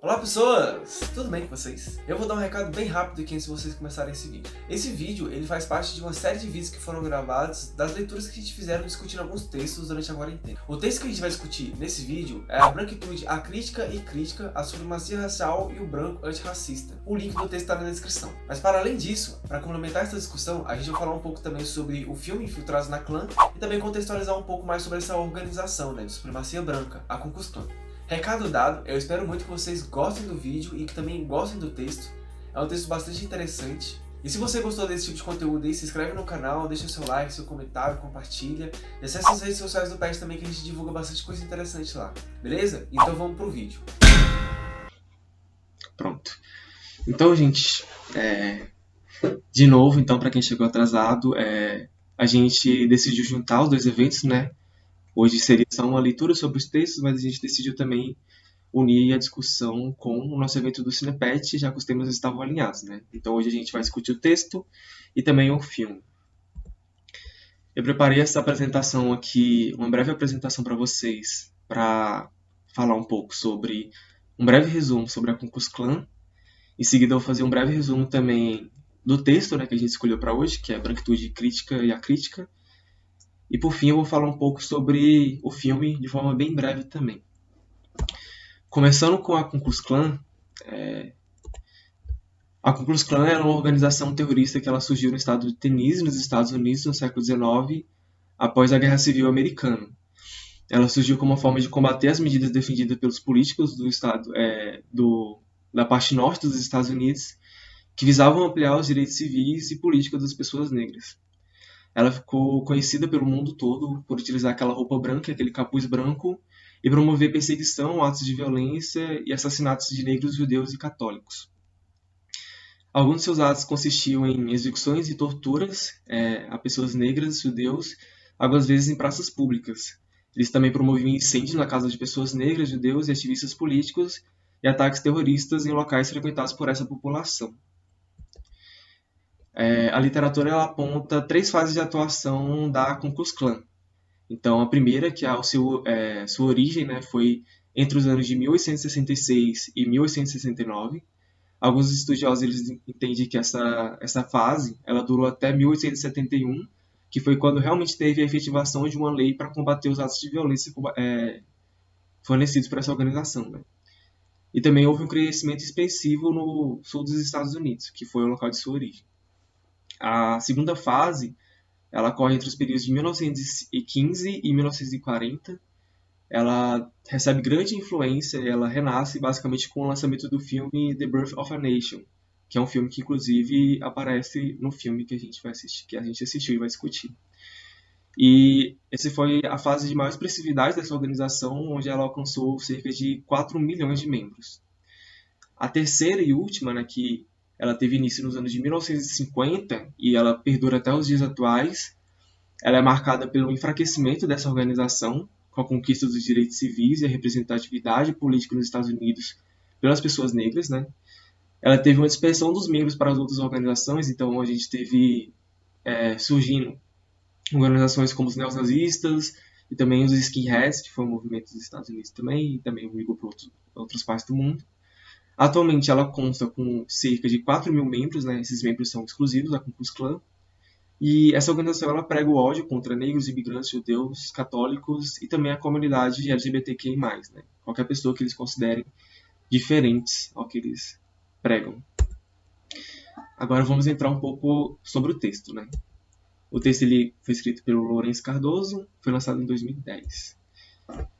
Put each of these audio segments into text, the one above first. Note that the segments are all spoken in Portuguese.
Olá pessoas, tudo bem com vocês? Eu vou dar um recado bem rápido aqui antes de vocês começarem esse vídeo. Esse vídeo ele faz parte de uma série de vídeos que foram gravados das leituras que a gente fizeram discutindo alguns textos durante a quarentena. O texto que a gente vai discutir nesse vídeo é A Branquitude, a Crítica e Crítica, a Supremacia Racial e o Branco Antirracista. O link do texto está na descrição. Mas para além disso, para complementar essa discussão, a gente vai falar um pouco também sobre o filme Infiltrados na Clã e também contextualizar um pouco mais sobre essa organização de supremacia branca, a Ku Klux Klan. Recado dado, eu espero muito que vocês gostem do vídeo e que também gostem do texto. É um texto bastante interessante. E se você gostou desse tipo de conteúdo aí, se inscreve no canal, deixa seu like, seu comentário, compartilha. E acesse as redes sociais do PET também que a gente divulga bastante coisa interessante lá. Beleza? Então vamos pro vídeo. Pronto. Então, gente, de novo, então, para quem chegou atrasado, a gente decidiu juntar os dois eventos, né? Hoje seria só uma leitura sobre os textos, mas a gente decidiu também unir a discussão com o nosso evento do Cinepet, já que os temas estavam alinhados, né? Então hoje a gente vai discutir o texto e também o filme. Eu preparei essa apresentação aqui, uma breve apresentação para vocês, para falar um pouco sobre, um breve resumo sobre a Ku Klux Klan. Em seguida eu vou fazer um breve resumo também do texto, né, que a gente escolheu para hoje, que é a Branquitude, Crítica e a Crítica. E por fim eu vou falar um pouco sobre o filme de forma bem breve também. Começando com a Ku Klux Klan, a Ku Klux Klan era uma organização terrorista que ela surgiu no estado de Tennessee, nos Estados Unidos, no século XIX, após a Guerra Civil Americana. Ela surgiu como uma forma de combater as medidas defendidas pelos políticos do estado, da parte norte dos Estados Unidos, que visavam ampliar os direitos civis e políticos das pessoas negras. Ela ficou conhecida pelo mundo todo por utilizar aquela roupa branca, aquele capuz branco, e promover perseguição, atos de violência e assassinatos de negros, judeus e católicos. Alguns de seus atos consistiam em execuções e torturas a pessoas negras, judeus, algumas vezes em praças públicas. Eles também promoviam incêndios na casa de pessoas negras, judeus e ativistas políticos e ataques terroristas em locais frequentados por essa população. A literatura ela aponta 3 fases de atuação da Ku Klux Klan. Então, a primeira, que sua origem, né, foi entre os anos de 1866 e 1869. Alguns estudiosos eles entendem que essa fase ela durou até 1871, que foi quando realmente teve a efetivação de uma lei para combater os atos de violência fornecidos por essa organização, né? E também houve um crescimento expressivo no sul dos Estados Unidos, que foi o local de sua origem. A segunda fase ela ocorre entre os períodos de 1915 e 1940. Ela recebe grande influência e ela renasce basicamente com o lançamento do filme The Birth of a Nation, que é um filme que inclusive aparece no filme que a gente vai assistir, que a gente assistiu e vai discutir. E essa foi a fase de maior expressividade dessa organização, onde ela alcançou cerca de 4 milhões de membros. A terceira e última, né, que ela teve início nos anos de 1950 e ela perdura até os dias atuais, ela é marcada pelo enfraquecimento dessa organização, com a conquista dos direitos civis e a representatividade política nos Estados Unidos pelas pessoas negras, né? Ela teve uma dispersão dos membros para as outras organizações, então a gente teve surgindo organizações como os neonazistas e também os skinheads, que foi um movimento dos Estados Unidos também, e também migrou para outras partes do mundo. Atualmente ela consta com cerca de 4 mil membros, né? Esses membros são exclusivos da Ku Klux Klan. E essa organização ela prega o ódio contra negros, imigrantes, judeus, católicos e também a comunidade LGBTQI+, né? Qualquer pessoa que eles considerem diferentes ao que eles pregam. Agora vamos entrar um pouco sobre o texto, né? O texto ele foi escrito pelo Lourenço Cardoso, foi lançado em 2010.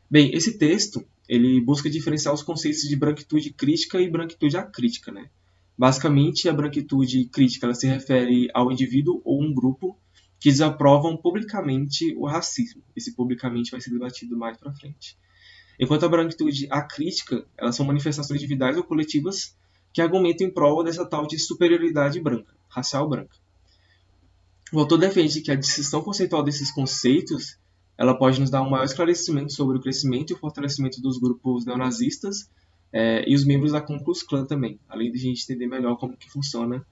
Bem, esse texto ele busca diferenciar os conceitos de branquitude crítica e branquitude acrítica, né? Basicamente, a branquitude crítica ela se refere ao indivíduo ou um grupo que desaprovam publicamente o racismo. Esse publicamente vai ser debatido mais para frente. Enquanto a branquitude acrítica, elas são manifestações individuais ou coletivas que argumentam em prol dessa tal de superioridade branca, racial branca. O autor defende que a distinção conceitual desses conceitos ela pode nos dar um maior esclarecimento sobre o crescimento e o fortalecimento dos grupos neonazistas e os membros da Ku Klux Klan também, além de a gente entender melhor como que funciona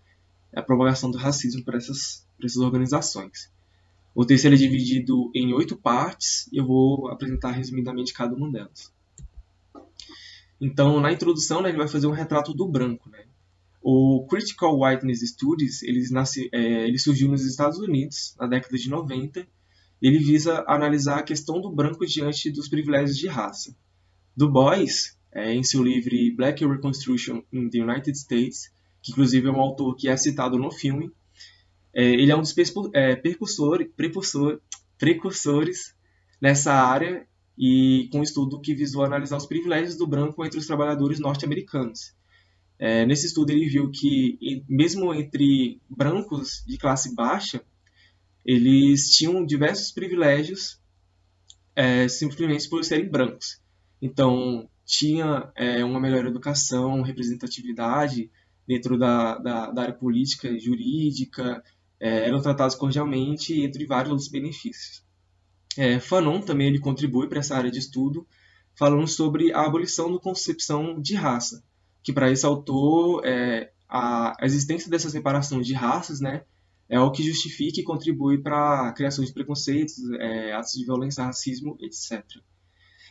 a propagação do racismo para essas organizações. O texto é dividido em 8 partes e eu vou apresentar resumidamente cada uma delas. Então, na introdução, né, ele vai fazer um retrato do branco, né? O Critical Whiteness Studies, ele surgiu nos Estados Unidos, na década de 90. Ele visa analisar a questão do branco diante dos privilégios de raça. Du Bois, em seu livro Black Reconstruction in the United States, que inclusive é um autor que é citado no filme, ele é um dos precursores nessa área e com um estudo que visou analisar os privilégios do branco entre os trabalhadores norte-americanos. Nesse estudo ele viu que, mesmo entre brancos de classe baixa, eles tinham diversos privilégios simplesmente por serem brancos. Então, tinha uma melhor educação, representatividade dentro da área política e jurídica, eram tratados cordialmente, entre vários outros benefícios. Fanon também ele contribui para essa área de estudo, falando sobre a abolição da concepção de raça, que para esse autor a existência dessa separação de raças, né, é o que justifica e contribui para a criação de preconceitos, atos de violência, racismo, etc.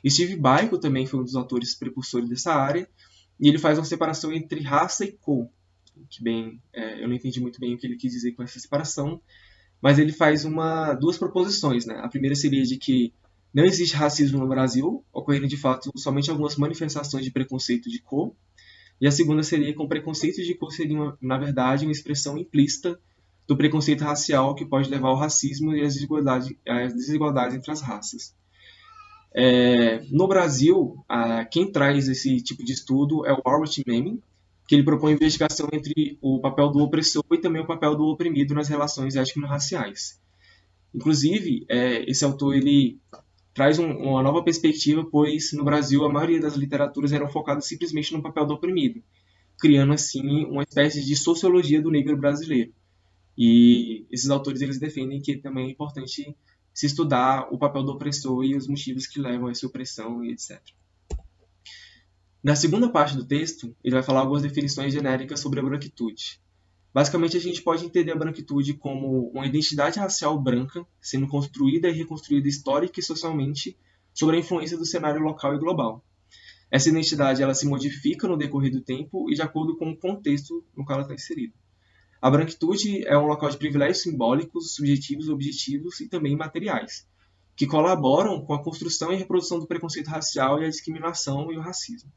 Steve Biko também foi um dos autores precursores dessa área, e ele faz uma separação entre raça e cor, que eu não entendi muito bem o que ele quis dizer com essa separação, mas ele faz duas proposições, né? A primeira seria de que não existe racismo no Brasil, ocorrendo de fato somente algumas manifestações de preconceito de cor, e a segunda seria que o preconceito de cor seria, na verdade, uma expressão implícita do preconceito racial que pode levar ao racismo e às desigualdades entre as raças. No Brasil, quem traz esse tipo de estudo é o Albert Memmi, que ele propõe investigação entre o papel do opressor e também o papel do oprimido nas relações étnico-raciais. Inclusive, esse autor ele traz uma nova perspectiva, pois no Brasil a maioria das literaturas eram focadas simplesmente no papel do oprimido, criando assim uma espécie de sociologia do negro brasileiro. E esses autores eles defendem que também é importante se estudar o papel do opressor e os motivos que levam a essa opressão e etc. Na segunda parte do texto, ele vai falar algumas definições genéricas sobre a branquitude. Basicamente, a gente pode entender a branquitude como uma identidade racial branca sendo construída e reconstruída histórica e socialmente sobre a influência do cenário local e global. Essa identidade ela se modifica no decorrer do tempo e de acordo com o contexto no qual ela está inserida. A branquitude é um local de privilégios simbólicos, subjetivos, objetivos e também materiais, que colaboram com a construção e reprodução do preconceito racial e a discriminação e o racismo.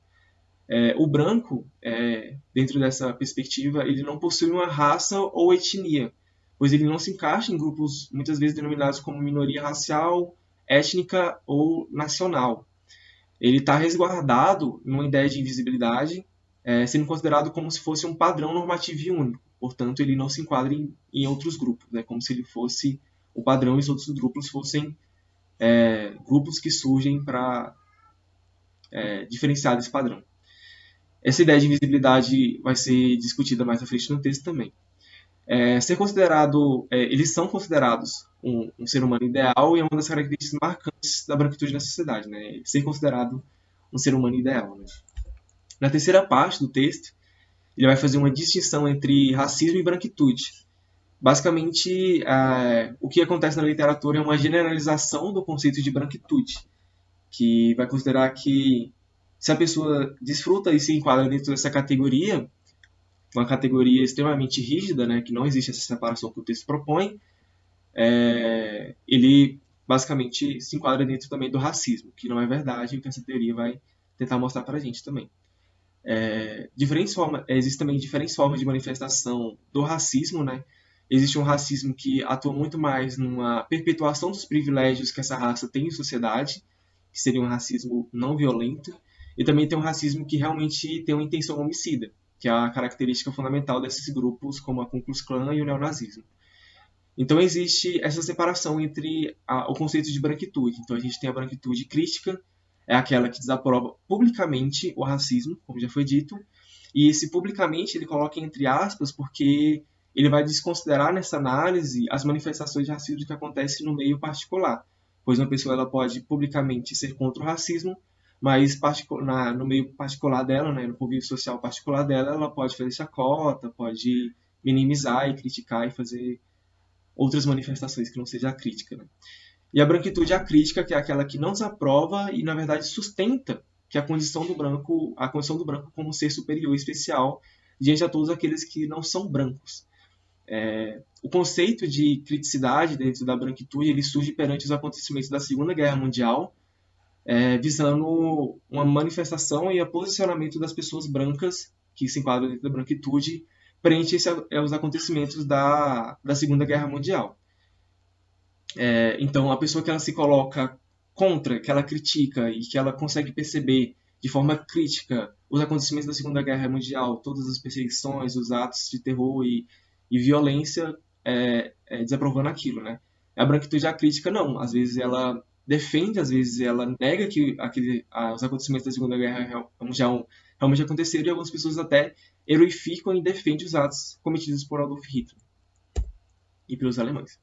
O branco, dentro dessa perspectiva, ele não possui uma raça ou etnia, pois ele não se encaixa em grupos muitas vezes denominados como minoria racial, étnica ou nacional. Ele está resguardado numa ideia de invisibilidade, sendo considerado como se fosse um padrão normativo e único. Portanto, ele não se enquadra em outros grupos, como se ele fosse o padrão e os outros grupos fossem grupos que surgem para diferenciar desse padrão. Essa ideia de invisibilidade vai ser discutida mais à frente no texto também. Eles são considerados um ser humano ideal e é uma das características marcantes da branquitude na sociedade, né? Ser considerado um ser humano ideal. Né? Na terceira parte do texto, ele vai fazer uma distinção entre racismo e branquitude. Basicamente, o que acontece na literatura é uma generalização do conceito de branquitude, que vai considerar que se a pessoa desfruta e se enquadra dentro dessa categoria, uma categoria extremamente rígida, né, que não existe essa separação que o texto propõe, ele basicamente se enquadra dentro também do racismo, que não é verdade, e que essa teoria vai tentar mostrar para a gente também. Existem também diferentes formas de manifestação do racismo, né? Existe um racismo que atua muito mais numa perpetuação dos privilégios que essa raça tem em sociedade, que seria um racismo não violento, e também tem um racismo que realmente tem uma intenção homicida, que é a característica fundamental desses grupos como a Ku Klux Klan e o neonazismo. Então existe essa separação entre o conceito de branquitude. Então a gente tem a branquitude crítica, é aquela que desaprova publicamente o racismo, como já foi dito, e esse publicamente ele coloca entre aspas porque ele vai desconsiderar nessa análise as manifestações de racismo que acontecem no meio particular, pois uma pessoa ela pode publicamente ser contra o racismo, mas no meio particular dela, né, no convívio social particular dela, ela pode fazer chacota, pode minimizar e criticar e fazer outras manifestações que não seja a crítica. Né? E a branquitude é a crítica, que é aquela que não desaprova e, na verdade, sustenta que a condição do branco como um ser superior e especial diante a todos aqueles que não são brancos. O conceito de criticidade dentro da branquitude ele surge perante os acontecimentos da Segunda Guerra Mundial, visando uma manifestação e o posicionamento das pessoas brancas que se enquadram dentro da branquitude frente aos acontecimentos da Segunda Guerra Mundial. Então, a pessoa que ela se coloca contra, que ela critica e que ela consegue perceber de forma crítica os acontecimentos da Segunda Guerra Mundial, todas as perseguições, os atos de terror e violência, desaprovando aquilo, né? A branquitude, a crítica, não. Às vezes ela defende, às vezes ela nega que os acontecimentos da Segunda Guerra Mundial realmente aconteceram, e algumas pessoas até heroificam e defendem os atos cometidos por Adolf Hitler e pelos alemães.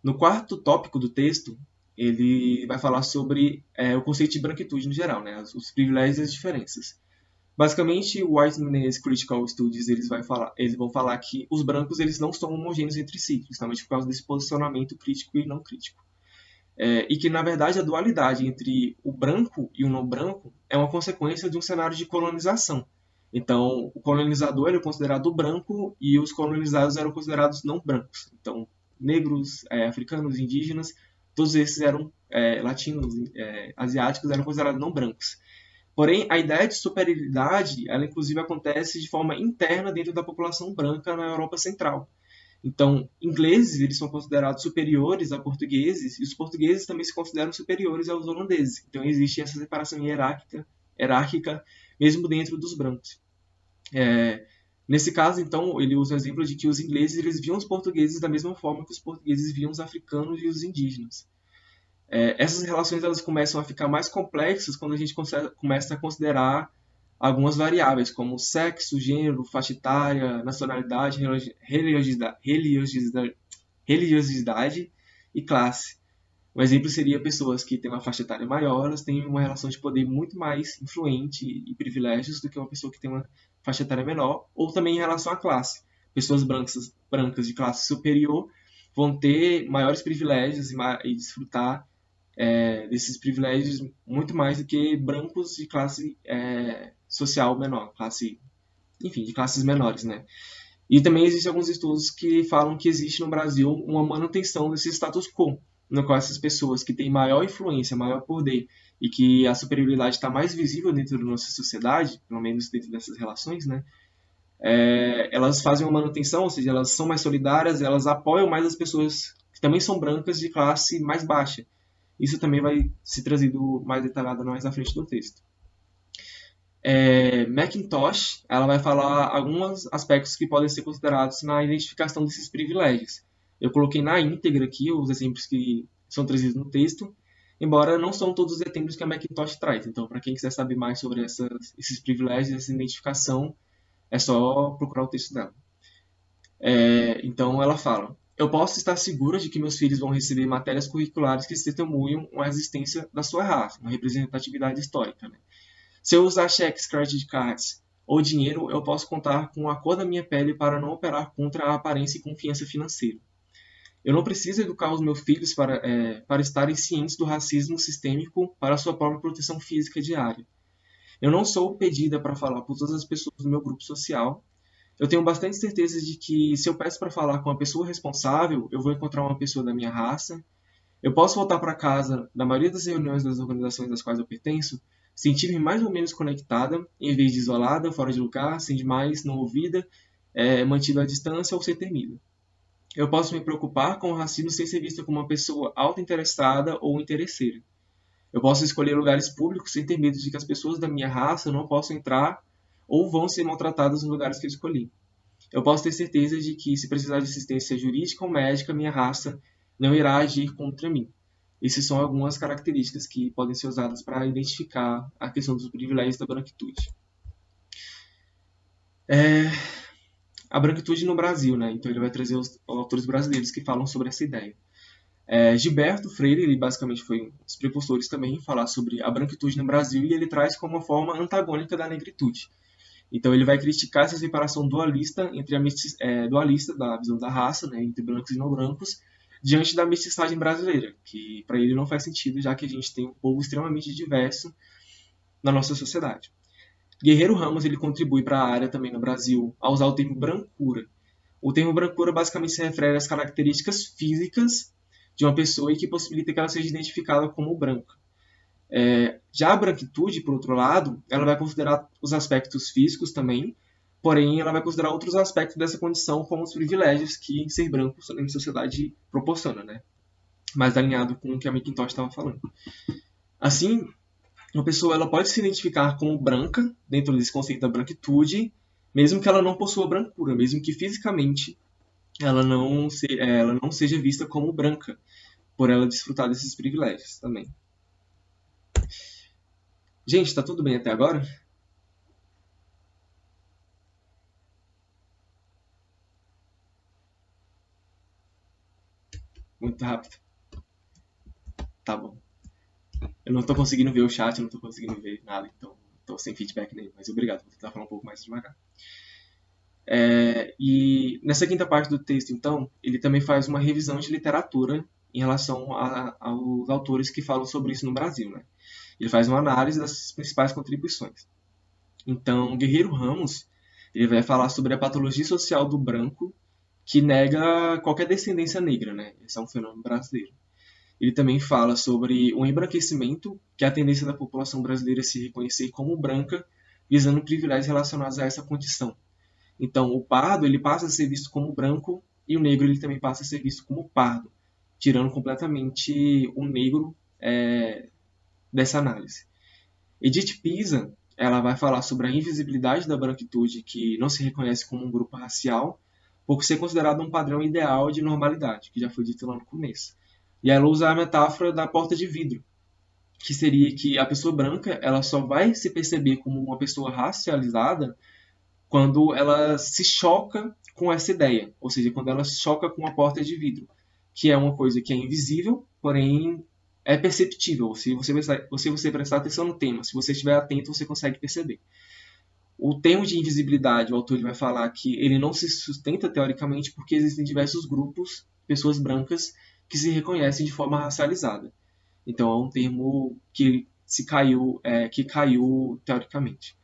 No quarto tópico do texto, ele vai falar sobre o conceito de branquitude no geral, né? Os privilégios e as diferenças. Basicamente, o White Critical Studies eles vão falar que os brancos eles não são homogêneos entre si, justamente por causa desse posicionamento crítico e não crítico. E que, na verdade, a dualidade entre o branco e o não branco é uma consequência de um cenário de colonização. Então, o colonizador era considerado branco e os colonizados eram considerados não brancos. Então, negros, africanos, indígenas, todos esses eram latinos, asiáticos, eram considerados não brancos. Porém, a ideia de superioridade, ela inclusive acontece de forma interna dentro da população branca na Europa Central. Então, ingleses eles são considerados superiores a portugueses e os portugueses também se consideram superiores aos holandeses. Então, existe essa separação hierárquica mesmo dentro dos brancos. Nesse caso, então, ele usa o exemplo de que os ingleses eles viam os portugueses da mesma forma que os portugueses viam os africanos e os indígenas. Essas relações elas começam a ficar mais complexas quando a gente começa a considerar algumas variáveis, como sexo, gênero, faixa etária, nacionalidade, religiosidade e classe. Um exemplo seria pessoas que têm uma faixa etária maior, elas têm uma relação de poder muito mais influente e privilégios do que uma pessoa que tem uma faixa etária menor, ou também em relação à classe. Pessoas brancas de classe superior vão ter maiores privilégios e desfrutar desses privilégios muito mais do que brancos de classe social menor, de classes menores, né? E também existem alguns estudos que falam que existe no Brasil uma manutenção desse status quo, no qual essas pessoas que têm maior influência, maior poder e que a superioridade está mais visível dentro da nossa sociedade, pelo menos dentro dessas relações, né? Elas fazem uma manutenção, ou seja, elas são mais solidárias, elas apoiam mais as pessoas que também são brancas de classe mais baixa. Isso também vai ser trazido mais detalhado mais à frente do texto. McIntosh ela vai falar alguns aspectos que podem ser considerados na identificação desses privilégios. Eu coloquei na íntegra aqui os exemplos que são trazidos no texto, embora não são todos os exemplos que a McIntosh traz. Então, para quem quiser saber mais sobre esses privilégios, essa identificação, é só procurar o texto dela. Então, ela fala: eu posso estar segura de que meus filhos vão receber matérias curriculares que testemunham a existência da sua raça, uma representatividade histórica, né? Se eu usar cheques, credit cards ou dinheiro, eu posso contar com a cor da minha pele para não operar contra a aparência e confiança financeira. Eu não preciso educar os meus filhos para estarem cientes do racismo sistêmico para a sua própria proteção física diária. Eu não sou pedida para falar por todas as pessoas do meu grupo social. Eu tenho bastante certeza de que se eu peço para falar com uma pessoa responsável, eu vou encontrar uma pessoa da minha raça. Eu posso voltar para casa, na maioria das reuniões das organizações das quais eu pertenço, sentir-me mais ou menos conectada, em vez de isolada, fora de lugar, sem demais, não ouvida, mantida à distância ou ser temida. Eu posso me preocupar com o racismo sem ser vista como uma pessoa auto-interessada ou interesseira. Eu posso escolher lugares públicos sem ter medo de que as pessoas da minha raça não possam entrar ou vão ser maltratadas nos lugares que eu escolhi. Eu posso ter certeza de que, se precisar de assistência jurídica ou médica, minha raça não irá agir contra mim. Essas são algumas características que podem ser usadas para identificar a questão dos privilégios da branquitude. A branquitude no Brasil, né? Então ele vai trazer os autores brasileiros que falam sobre essa ideia. Gilberto Freire, ele basicamente foi um dos precursores também em falar sobre a branquitude no Brasil, e ele traz como uma forma antagônica da negritude. Então ele vai criticar essa separação dualista dualista da visão da raça, né, entre brancos e não brancos, diante da mestiçagem brasileira, que para ele não faz sentido, já que a gente tem um povo extremamente diverso na nossa sociedade. Guerreiro Ramos ele contribui para a área também no Brasil a usar o termo brancura. O termo brancura basicamente se refere às características físicas de uma pessoa e que possibilita que ela seja identificada como branca. Já a branquitude, por outro lado, ela vai considerar os aspectos físicos também, porém ela vai considerar outros aspectos dessa condição, como os privilégios que ser branco em sociedade proporciona, né? Mais alinhado com o que a McIntosh estava falando. Assim, uma pessoa ela pode se identificar como branca, dentro desse conceito da branquitude, mesmo que ela não possua brancura, mesmo que fisicamente ela não seja vista como branca, por ela desfrutar desses privilégios também. Gente, tá tudo bem até agora? Muito rápido. Tá bom. Eu não tô conseguindo ver o chat, eu não tô conseguindo ver nada, então tô sem feedback nenhum, mas obrigado, vou tentar falar um pouco mais devagar. E nessa quinta parte do texto, então, ele também faz uma revisão de literatura em relação aos autores que falam sobre isso no Brasil, né? Ele faz uma análise das principais contribuições. Então, Guerreiro Ramos, ele vai falar sobre a patologia social do branco que nega qualquer descendência negra, né? Esse é um fenômeno brasileiro. Ele também fala sobre o embranquecimento, que é a tendência da população brasileira se reconhecer como branca, visando privilégios relacionados a essa condição. Então, o pardo ele passa a ser visto como branco e o negro ele também passa a ser visto como pardo, tirando completamente o negro dessa análise. Edith Pisa ela vai falar sobre a invisibilidade da branquitude, que não se reconhece como um grupo racial, por ser considerado um padrão ideal de normalidade, que já foi dito lá no começo. E ela usa a metáfora da porta de vidro, que seria que a pessoa branca ela só vai se perceber como uma pessoa racializada quando ela se choca com essa ideia, ou seja, quando ela choca com a porta de vidro, que é uma coisa que é invisível, porém é perceptível. Se você prestar atenção no tema, se você estiver atento, você consegue perceber. O termo de invisibilidade, o autor vai falar que ele não se sustenta teoricamente porque existem diversos grupos, pessoas brancas, que se reconhecem de forma racializada. Então é um termo que caiu teoricamente.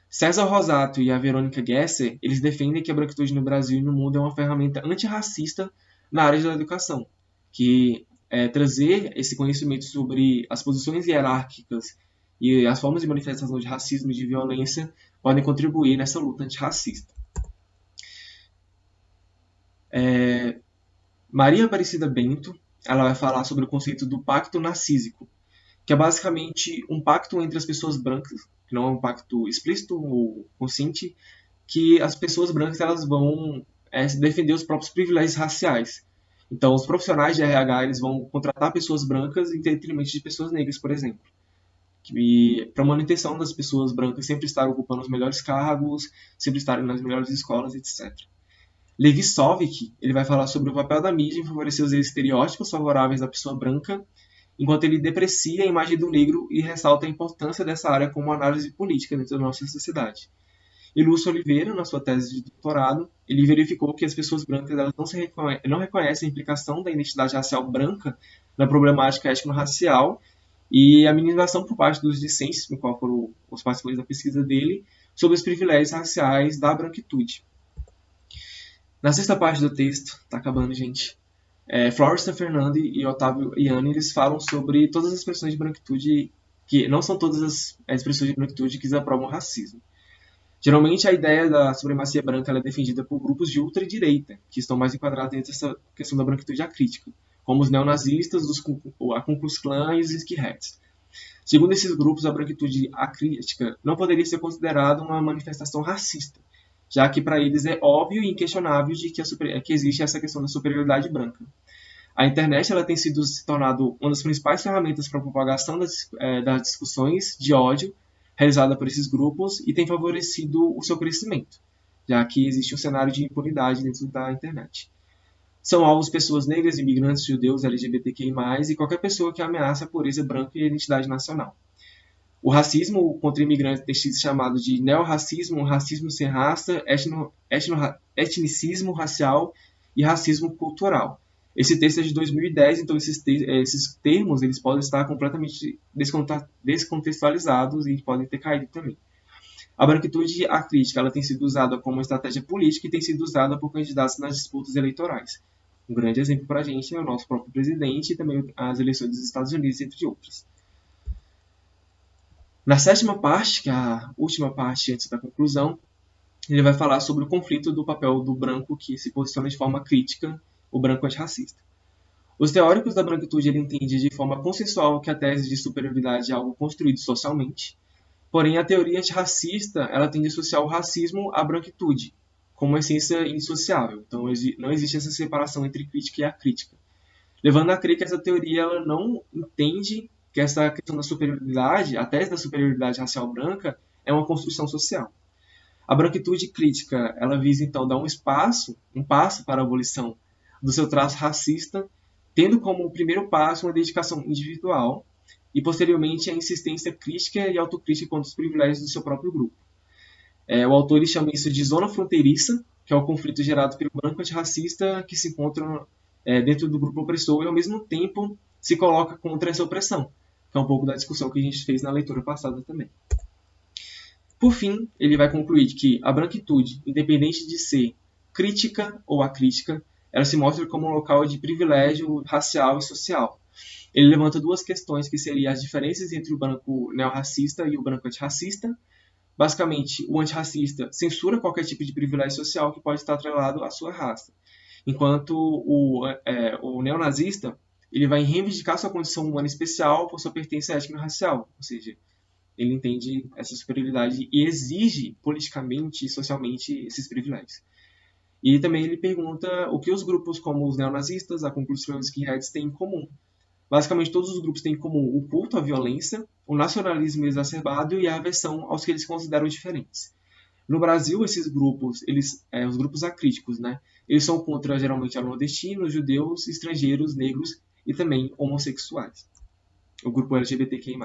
César Rosato e a Verônica Gesser, eles defendem que a branquitude no Brasil e no mundo é uma ferramenta antirracista na área da educação, que trazer esse conhecimento sobre as posições hierárquicas e as formas de manifestação de racismo e de violência podem contribuir nessa luta antirracista. Maria Aparecida Bento, ela vai falar sobre o conceito do pacto narcísico, que é basicamente um pacto entre as pessoas brancas, que não é um pacto explícito ou consciente, que as pessoas brancas elas vão defender os próprios privilégios raciais. Então, os profissionais de RH eles vão contratar pessoas brancas em detrimento de pessoas negras, por exemplo. Para manutenção das pessoas brancas sempre estarem ocupando os melhores cargos, sempre estarem nas melhores escolas, etc. Levi Sovik ele vai falar sobre o papel da mídia em favorecer os estereótipos favoráveis à pessoa branca, enquanto ele deprecia a imagem do negro e ressalta a importância dessa área como análise política dentro da nossa sociedade. E Lúcio Oliveira, na sua tese de doutorado, ele verificou que as pessoas brancas elas não reconhecem a implicação da identidade racial branca na problemática étnico-racial e a minimização por parte dos discentes, no qual foram os participantes da pesquisa dele, sobre os privilégios raciais da branquitude. Na sexta parte do texto, está acabando, gente, Floresta Fernando e Otávio Iane, eles falam sobre todas as expressões de branquitude, que não são todas as expressões de branquitude que desaprovam o racismo. Geralmente a ideia da supremacia branca é defendida por grupos de ultradireita, que estão mais enquadrados dentro dessa questão da branquitude acrítica, como os neonazistas, a Ku Klux Klan e os skinheads. Segundo esses grupos, a branquitude acrítica não poderia ser considerada uma manifestação racista, já que para eles é óbvio e inquestionável de que existe essa questão da superioridade branca. A internet ela tem se tornado uma das principais ferramentas para a propagação das discussões de ódio realizada por esses grupos e tem favorecido o seu crescimento, já que existe um cenário de impunidade dentro da internet. São alvos pessoas negras, imigrantes, judeus, LGBTQI+, e qualquer pessoa que ameaça a pureza branca e a identidade nacional. O racismo contra imigrantes tem sido chamado de neorracismo, racismo sem raça, etnicismo racial e racismo cultural. Esse texto é de 2010, então esses termos eles podem estar completamente descontextualizados e podem ter caído também. A branquitude acrítica ela tem sido usada como estratégia política e tem sido usada por candidatos nas disputas eleitorais. Um grande exemplo para a gente é o nosso próprio presidente e também as eleições dos Estados Unidos, entre outras. Na sétima parte, que é a última parte antes da conclusão, ele vai falar sobre o conflito do papel do branco que se posiciona de forma crítica, o branco antirracista. Os teóricos da branquitude ele entendem de forma consensual que a tese de superioridade é algo construído socialmente, porém a teoria antirracista ela tende a associar o racismo à branquitude, como uma essência indissociável. Então não existe essa separação entre crítica e acrítica, levando a crer que essa teoria ela não entende que essa questão da superioridade, a tese da superioridade racial branca, é uma construção social. A branquitude crítica, ela visa então dar um passo para a abolição do seu traço racista, tendo como primeiro passo uma dedicação individual e posteriormente a insistência crítica e autocrítica contra os privilégios do seu próprio grupo. O autor ele chama isso de zona fronteiriça, que é o conflito gerado pelo branco antirracista que se encontra dentro do grupo opressor e ao mesmo tempo se coloca contra essa opressão, que é um pouco da discussão que a gente fez na leitura passada também. Por fim, ele vai concluir que a branquitude, independente de ser crítica ou acrítica, ela se mostra como um local de privilégio racial e social. Ele levanta duas questões que seriam as diferenças entre o branco neorracista e o branco antirracista. Basicamente, o antirracista censura qualquer tipo de privilégio social que pode estar atrelado à sua raça, enquanto o neonazista ele vai reivindicar sua condição humana especial por sua pertença étnico-racial, ou seja, ele entende essa superioridade e exige politicamente e socialmente esses privilégios. E também ele pergunta o que os grupos como os neonazistas, a Ku Klux Klan e os skinheads têm em comum. Basicamente, todos os grupos têm em comum o culto à violência, o nacionalismo exacerbado e a aversão aos que eles consideram diferentes. No Brasil, esses grupos, os grupos acríticos, né, eles são contra geralmente nordestinos, judeus, estrangeiros, negros e também homossexuais. O grupo LGBTQI+.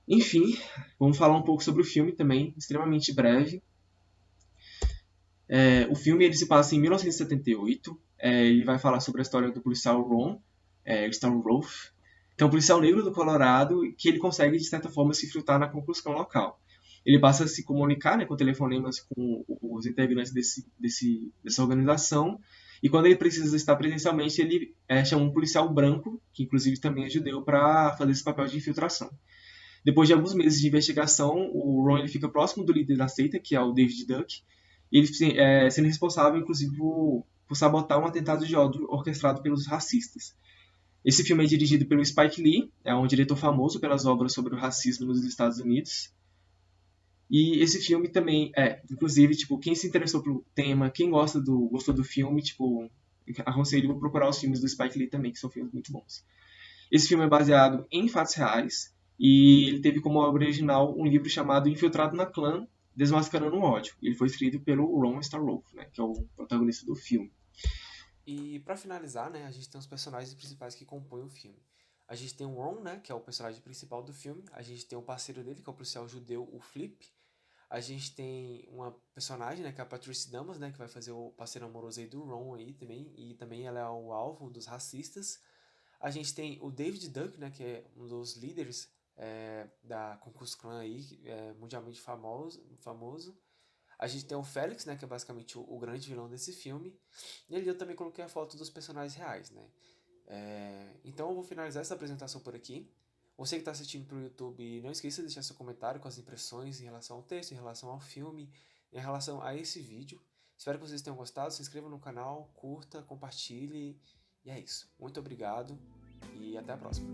Enfim, vamos falar um pouco sobre o filme também, extremamente breve. O filme ele se passa em 1978. Ele vai falar sobre a história do policial Ron Stallworth, que é um policial negro do Colorado que ele consegue, de certa forma, se infiltrar na Ku Klux Klan local. Ele passa a se comunicar, né, com telefonemas com os integrantes dessa organização, e quando ele precisa estar presencialmente, ele chama um policial branco, que inclusive também é judeu, para fazer esse papel de infiltração. Depois de alguns meses de investigação, o Ron ele fica próximo do líder da seita, que é o David Duck, e ele sendo responsável, inclusive, por sabotar um atentado de ódio orquestrado pelos racistas. Esse filme é dirigido pelo Spike Lee, é um diretor famoso pelas obras sobre o racismo nos Estados Unidos. E esse filme também, inclusive, quem se interessou pelo tema, quem gostou do filme, aconselho procurar os filmes do Spike Lee também, que são filmes muito bons. Esse filme é baseado em fatos reais e ele teve como obra original um livro chamado Infiltrado na Klan, Desmascarando o Ódio. Ele foi escrito pelo Ron Stallworth, né, que é o protagonista do filme. E pra finalizar, né, a gente tem os personagens principais que compõem o filme. A gente tem o Ron, né, que é o personagem principal do filme. A gente tem o parceiro dele, que é o policial judeu, o Flip. A gente tem uma personagem, né, que é a Patrice Damas, né, que vai fazer o parceiro amoroso aí do Ron aí também. E também ela é o alvo dos racistas. A gente tem o David Duck, né, que é um dos líderes da Ku Klux Klan aí, mundialmente famoso. A gente tem o Félix, né, que é basicamente o grande vilão desse filme. E ali eu também coloquei a foto dos personagens reais, né. Então eu vou finalizar essa apresentação por aqui. Você que está assistindo pelo YouTube, não esqueça de deixar seu comentário com as impressões em relação ao texto, em relação ao filme, em relação a esse vídeo. Espero que vocês tenham gostado. Se inscreva no canal, curta, compartilhe. E é isso. Muito obrigado e até a próxima.